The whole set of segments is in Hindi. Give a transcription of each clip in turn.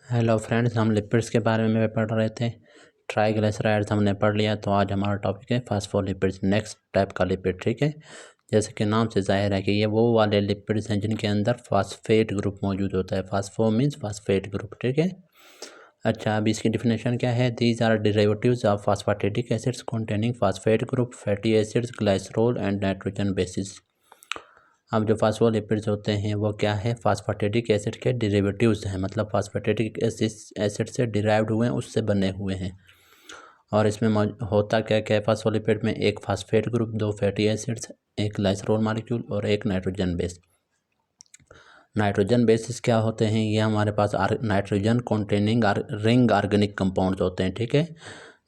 हेलो फ्रेंड्स, हम लिपिड्स के बारे में पढ़ रहे थे। ट्राइग्लिसराइड्स हमने पढ़ लिया, तो आज हमारा टॉपिक है फास्फोलिपिड्स, नेक्स्ट टाइप का लिपिड। ठीक है, जैसे कि नाम से जाहिर है कि ये वो वाले लिपिड्स हैं जिनके अंदर फास्फेट ग्रुप मौजूद होता है। Phospho means phosphate group. ठीक है, अच्छा, अब इसकी डिफिनेशन क्या है? These are derivatives of phosphatic acids containing phosphate group, fatty acids, glycerol and nitrogen bases. अब जो फास्फोलिपिड्स होते हैं वो क्या है? फास्फेटिक एसिड के डेरिवेटिव्स हैं, मतलब फास्फेटिक एसिड से डिराइव्ड हुए हैं, उससे बने हुए हैं। और इसमें होता क्या क्या है? फास्फोलिपिड में एक फास्फेट ग्रुप, दो फैटी एसिड्स, एक ग्लाइसरोल मॉलिक्यूल और एक नाइट्रोजन बेस। नाइट्रोजन बेसिस क्या होते हैं? ये हमारे पास nitrogen containing ring organic compounds होते हैं। ठीक है,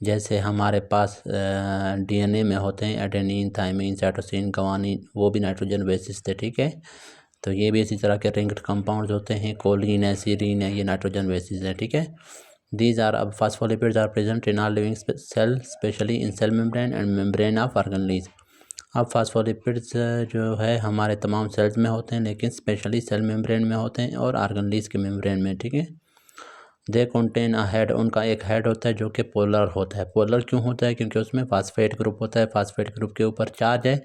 जैसे हमारे पास डीएनए में होते हैं एडेनिन, थाइमिन, साइटोसिन, ग्वानिन, वो भी नाइट्रोजन बेसिस थे। ठीक है, तो ये भी इसी तरह के रिंग्ड कंपाउंड्स होते हैं। कोलिन है, सीरीन है, ये नाइट्रोजन बेसिस है। ठीक है, दीज आर अब phospholipids are present in are living cell, specially in cell membrane and membrane of organelles. अब फास्फोलिपिड्स जो है हमारे तमाम सेल्स में होते हैं, लेकिन स्पेशली सेल मेम्ब्रेन में होते हैं और ऑर्गेनेल्स के मेम्ब्रेन में। ठीक है, दे कंटेन अ हेड, उनका एक हेड होता है जो कि पोलर होता है। पोलर क्यों होता है? क्योंकि उसमें फास्फेट ग्रुप होता है। फास्फेट ग्रुप के ऊपर चार्ज है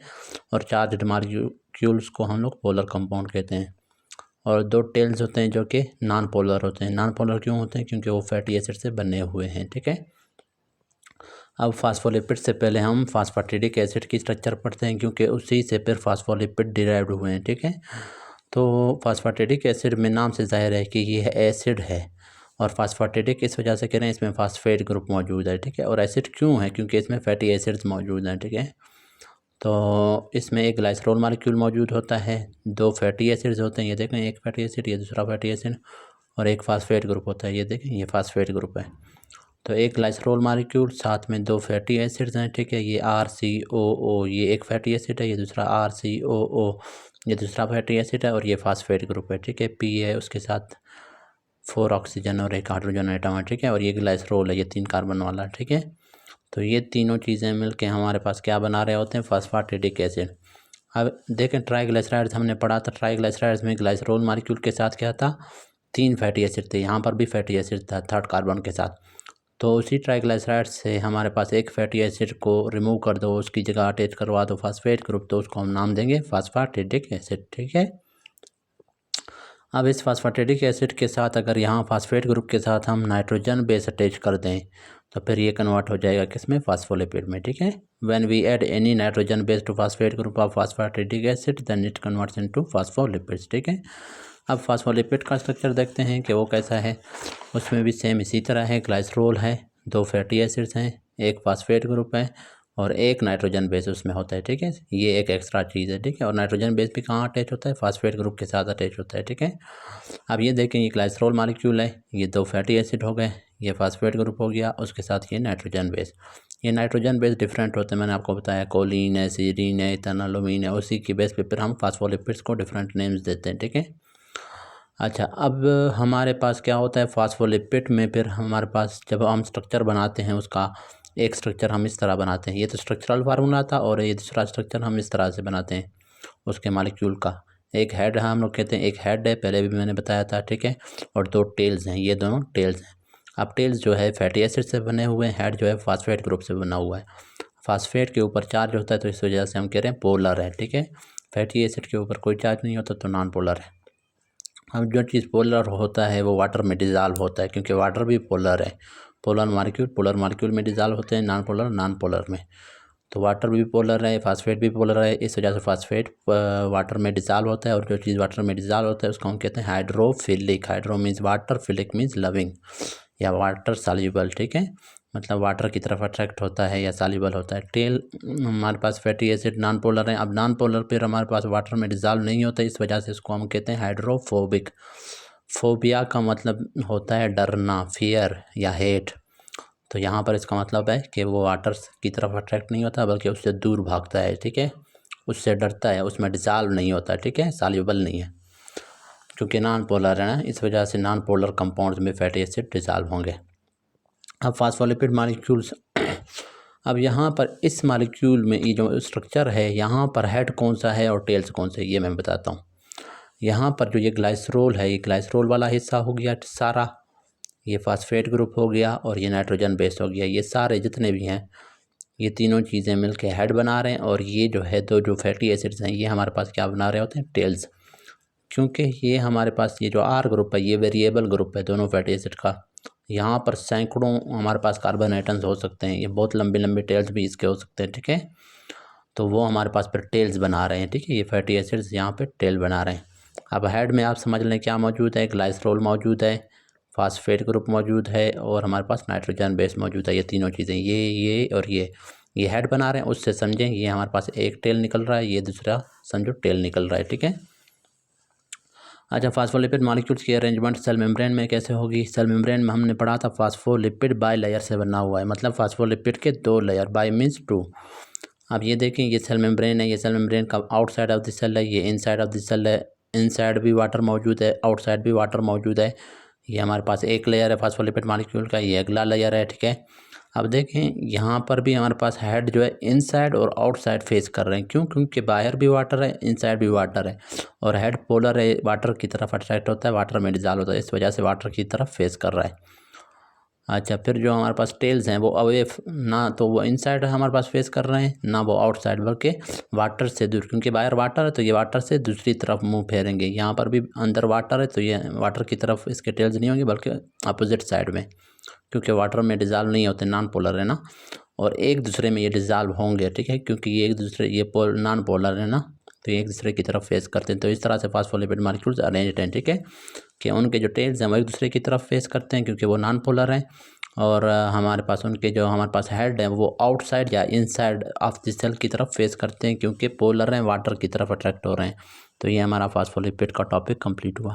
और चार्ज मॉलिक्यूल्स को हम लोग पोलर कंपाउंड कहते हैं। और दो टेल्स होते हैं जो कि नॉन पोलर होते हैं। नॉन पोलर क्यों होते हैं? क्योंकि वो फैटी एसिड से बने हुए हैं। ठीक है, अब फास्फोलिपिड से पहले हम फास्फेटिक एसिड की स्ट्रक्चर पढ़ते हैं, क्योंकि उसी से फिर फास्फोलिपिड डिराइव्ड हुए हैं। ठीक है, तो फास्फेटिक एसिड में नाम से जाहिर है कि ये एसिड है, और फास्फेटिक इस वजह से कह रहे हैं इसमें फास्फेट ग्रुप मौजूद है। ठीक है, और एसिड क्यों है? क्योंकि इसमें फैटी एसिड्स मौजूद हैं। ठीक है, तो इसमें एक ग्लाइसरोल मॉलिक्यूल मौजूद होता है, दो फैटी एसिड्स होते हैं, ये देखें एक फैटी एसिड, ये दूसरा फैटी एसिड, और एक फास्फेट ग्रुप होता है, ये देखें ये फास्फेट ग्रुप है। तो एक ग्लाइसरोल मॉलिक्यूल, साथ में दो फैटी एसिड्स हैं। ठीक है, ये RCOO, ये एक फैटी एसिड है, ये दूसरा RCOO, ये दूसरा फैटी एसिड है, और ये फास्फेट ग्रुप है। ठीक है, P है, उसके साथ 4 ऑक्सीजन और एक हाइड्रोजन आइटम है। ठीक है, और ये ग्लाइसरोल है, ये 3 कार्बन वाला। ठीक है, तो ये तीनों चीज़ें मिलके हमारे पास क्या बना रहे होते हैं? Phosphatic acid. अब देखें, ट्राइग्लिसराइड्स हमने पढ़ा था। ट्राइग्लिसराइड्स में ग्लाइसरोल मॉलिक्यूल के साथ क्या था? 3 फैटी एसिड थे। यहाँ पर भी फैटी एसिड था 3rd कार्बन के साथ। तो उसी ट्राइग्लिसराइड से हमारे पास एक फैटी एसिड को रिमूव कर दो, उसकी जगह अटैच करवा दो फास्फेट ग्रुप, तो उसको हम नाम देंगे फास्फेटिक एसिड। ठीक है, अब इस फास्फेटिक एसिड के साथ अगर यहाँ फास्फेट ग्रुप के साथ हम नाइट्रोजन बेस अटैच कर दें, तो फिर ये कन्वर्ट हो जाएगा किसमें? फास्फोलिपिड में। ठीक है, when we add any nitrogen base to phosphate group of phosphatic acid, then it converts into phospholipids. ठीक है, अब फास्फोलिपिड का स्ट्रक्चर देखते हैं कि वो कैसा है। उसमें भी सेम इसी तरह है। ग्लाइसरोल है, दो फैटी एसिड्स हैं, एक फास्फेट ग्रुप है, और एक नाइट्रोजन बेस उसमें होता है। ठीक है, ये एक एक्स्ट्रा चीज़ है। ठीक है, और नाइट्रोजन बेस भी कहाँ अटैच होता है? फास्फेट ग्रुप के साथ अटैच होता है। ठीक है, अब ये देखें, ये ग्लाइसरोल मॉलिक्यूल है, ये दो फैटी एसिड हो गए, ये फास्फेट ग्रुप हो गया, उसके साथ ये नाइट्रोजन बेस। ये नाइट्रोजन बेस डिफरेंट होते हैं, मैंने आपको बताया, कोलिन है, सीरीन है, इथानोलोमीन है, उसी की बेस पे फिर हम फास्फोलिपिड्स को डिफरेंट नेम्स देते हैं। ठीक है, अच्छा, अब हमारे पास क्या होता है फास्फोलिपिड में? फिर हमारे पास जब हम स्ट्रक्चर बनाते हैं उसका, एक स्ट्रक्चर हम इस तरह बनाते हैं, ये तो स्ट्रक्चरल फार्मूला था, और ये दूसरा स्ट्रक्चर हम इस तरह से बनाते हैं उसके मॉलिक्यूल का। एक हेड है, हम लोग कहते हैं एक हेड है, पहले भी मैंने बताया था। ठीक है, और दो टेल्स हैं, ये दोनों टेल्स हैं। अब टेल्स जो है फैटी एसिड से बने हुए हैं, हेड जो है फास्फेट ग्रुप से बना हुआ है। फास्फेट के ऊपर चार्ज होता है, तो इस वजह से हम कह रहे हैं पोलर है। ठीक है, फैटी एसिड के ऊपर कोई चार्ज नहीं होता, तो नॉन पोलर है। अब जो चीज़ पोलर होता है वो वाटर में डिज़ाल्व होता है, क्योंकि वाटर भी पोलर है। पोलर मालिक्यूल में डिज़ाल्व होते हैं, नॉन पोलर में। तो वाटर भी पोलर है, फास्फेट भी पोलर है, इस वजह से फास्फेट वाटर में डिज़ाल्व होता है। और जो चीज़ वाटर में डिज़ाल्व होता है उसको हम कहते हैं hydrophilic. Hydro means water, philic means loving या वाटर सॉल्युबल। ठीक है, मतलब वाटर की तरफ अट्रैक्ट होता है या सॉल्युबल होता है। टेल हमारे पास फैटी एसिड नॉन पोलर है। अब नॉन पोलर फिर हमारे पास वाटर में डिज़ाल्व नहीं होता, इस वजह से इसको हम कहते हैं हाइड्रोफोबिक। फोबिया का मतलब होता है डरना, फियर या हेट। तो यहाँ पर इसका मतलब है कि वो वाटर की तरफ अट्रैक्ट नहीं होता, बल्कि उससे दूर भागता है। ठीक है, उससे डरता है, उसमें डिज़ाल्व नहीं होता। ठीक है, सॉल्युबल नहीं है, क्योंकि नॉन पोलर है ना, इस वजह से नॉन पोलर कंपाउंड्स में फैटी एसिड डिज़ाल्व होंगे। अब फास्फोलिपिड मॉलिक्यूल्स, अब यहाँ पर इस मॉलिक्यूल में ये जो स्ट्रक्चर है, यहाँ पर हेड कौन सा है और टेल्स कौन से, ये मैं बताता हूँ। यहाँ पर जो ये ग्लाइसरोल है, ये ग्लाइसरोल वाला हिस्सा हो गया सारा, ये फास्फेट ग्रुप हो गया और ये नाइट्रोजन बेस हो गया। ये सारे जितने भी हैं ये तीनों चीज़ें मिलके हेड बना रहे हैं, और ये जो है जो फैटी एसिड्स हैं ये हमारे पास क्या बना रहे होते हैं, टेल्स। क्योंकि ये हमारे पास ये जो आर ग्रुप है ये वेरिएबल ग्रुप है दोनों फैटी एसिड का। यहाँ पर सैकड़ों हमारे पास कार्बन आइटम्स हो सकते हैं, ये बहुत लंबे लंबे टेल्स भी इसके हो सकते हैं, ठीक है। तो वो हमारे पास फिर टेल्स बना रहे हैं, ठीक है। ये फैटी एसिड्स यहाँ पे टेल बना रहे हैं। अब हेड में आप समझ लें क्या मौजूद है, ग्लाइसरॉल मौजूद है, फास्फेट ग्रुप मौजूद है, और हमारे पास नाइट्रोजन बेस मौजूद है। ये तीनों चीज़ें ये और ये हेड बना रहे हैं। उससे समझें ये हमारे पास एक टेल निकल रहा है, ये दूसरा समझो टेल निकल रहा है, ठीक है। अच्छा, फास्फोलिपिड मॉलिक्यूल्स की अरेंजमेंट सेल मेम्ब्रेन में कैसे होगी। सेल मेम्ब्रेन में हमने पढ़ा था फास्फोलिपिड बाई लेयर से बना हुआ है, मतलब फास्फोलिपिड के 2 लेयर, बाई मीन्स 2। अब ये देखें ये सेल मेम्ब्रेन है, ये सेल मेम्ब्रेन का आउटसाइड ऑफ द सेल है, ये इनसाइड ऑफ द सेल है। इनसाइड भी वाटर मौजूद है, आउटसाइड भी वाटर मौजूद है। ये हमारे पास एक लेयर है फास्फोलिपिड मॉलिक्यूल का, ये अगला लेयर है, ठीक है। अब देखें यहाँ पर भी हमारे पास हेड जो है इनसाइड और आउटसाइड फेस कर रहे हैं। क्यों? क्योंकि बाहर भी वाटर है, इनसाइड भी वाटर है, और हेड पोलर है, वाटर की तरफ अट्रैक्ट होता है, वाटर में डिजॉल्व होता है, इस वजह से वाटर की तरफ फेस कर रहा है। अच्छा, फिर जो हमारे पास टेल्स हैं वो अवे ना तो वो इनसाइड हमारे पास फेस कर रहे हैं, ना वो आउटसाइड, बल्कि वाटर से दूर। क्योंकि बाहर वाटर है तो ये वाटर से दूसरी तरफ मुंह फेरेंगे। यहाँ पर भी अंदर वाटर है तो ये वाटर की तरफ इसके टेल्स नहीं होंगे, बल्कि अपोजिट साइड में, क्योंकि वाटर में डिज़ाल्व नहीं होते, नॉन पोलर है ना, और एक दूसरे में ये डिज़ाल्व होंगे, ठीक है। क्योंकि ये एक दूसरे ये नॉन पोलर है ना, तो ये एक दूसरे की तरफ फेस करते हैं। तो इस तरह से फास्फोलिपिड मॉलिक्यूल्स अरेंज्ड हैं, ठीक है, कि उनके जो टेल्स हैं वो एक दूसरे की तरफ फेस करते हैं क्योंकि वो नॉन पोलर हैं। और हमारे पास उनके जो हमारे पास हेड है वो आउटसाइड या इनसाइड ऑफ द सेल की तरफ फेस करते हैं, क्योंकि पोलर हैं, वाटर की तरफ अट्रैक्ट हो रहे हैं। तो ये हमारा फास्फोलिपिड का टॉपिक कंप्लीट हुआ।